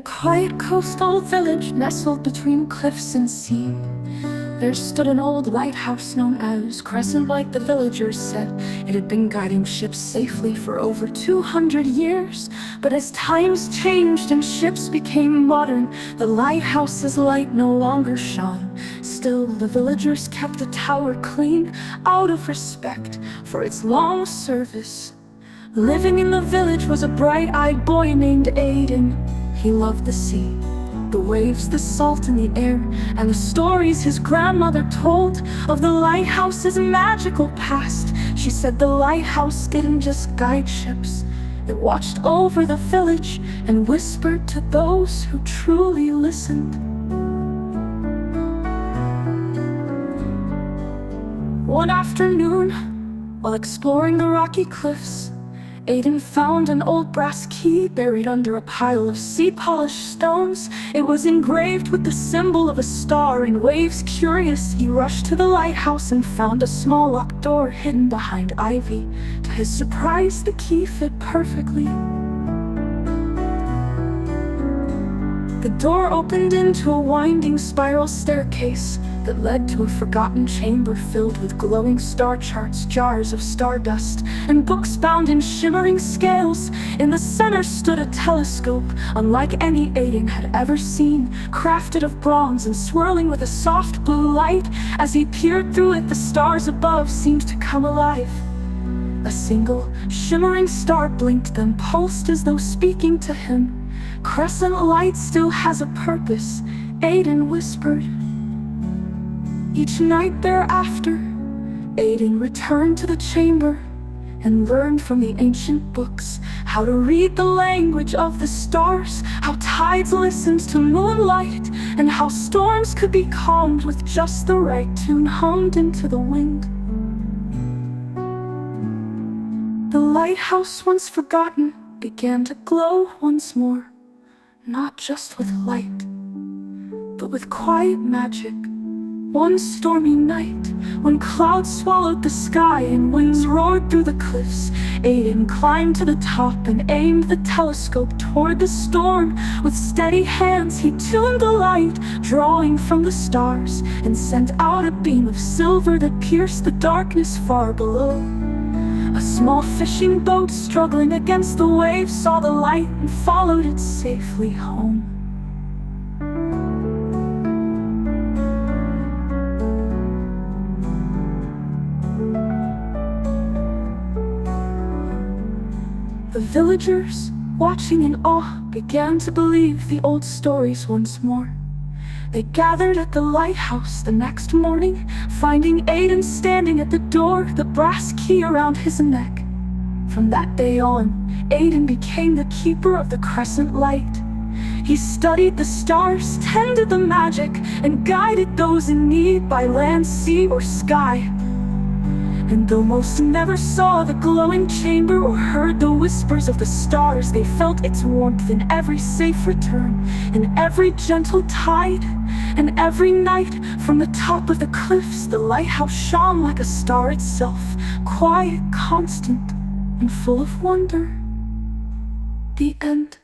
quiet coastal village nestled between cliffs and sea, there stood an old lighthouse known as Crescent. Like the villagers said, it had been guiding ships safely for over 200 years. But as times changed and ships became modern, the lighthouse's light no longer shone. Still, the villagers kept the tower clean out of respect for its long service. Living in the village was a bright-eyed boy named Aiden. He loved the sea, the waves, the salt in the air, and the stories his grandmother told of the lighthouse's magical past. She said the lighthouse didn't just guide ships, it watched over the village and whispered to those who truly listened. One afternoon, while exploring the rocky cliffs, Aiden found an old brass key buried under a pile of sea-polished stones. It was engraved with the symbol of a star in waves. Curious, he rushed to the lighthouse and found a small locked door hidden behind ivy. To his surprise, the key fit perfectly. The door opened into a winding spiral staircase that led to a forgotten chamber filled with glowing star charts, jars of stardust, and books bound in shimmering scales. In the center stood a telescope, unlike any Aiden had ever seen, crafted of bronze and swirling with a soft blue light. As he peered through it, the stars above seemed to come alive. A single, shimmering star blinked, then pulsed as though speaking to him. "Crescent light still has a purpose," Aiden whispered. Each night thereafter, Aiden returned to the chamber and learned from the ancient books how to read the language of the stars, how tides listened to moonlight, and how storms could be calmed with just the right tune hummed into the wind. The lighthouse, once forgotten, began to glow once more, not just with light, but with quiet magic. One stormy night, when clouds swallowed the sky and winds roared through the cliffs, Aiden climbed to the top and aimed the telescope toward the storm. With steady hands he tuned the light, drawing from the stars, and sent out a beam of silver that pierced the darkness far below. A small fishing boat struggling against the waves saw the light and followed it safely home. The villagers, watching in awe, began to believe the old stories once more. They gathered at the lighthouse the next morning, finding Aiden standing at the door, the brass key around his neck. From that day on, Aiden became the keeper of the Crescent Light. He studied the stars, tended the magic, and guided those in need by land, sea, or sky. And though most never saw the glowing chamber or heard the whispers of the stars, they felt its warmth in every safe return, in every gentle tide, and every night from the top of the cliffs the lighthouse shone like a star itself, quiet, constant, and full of wonder. The end.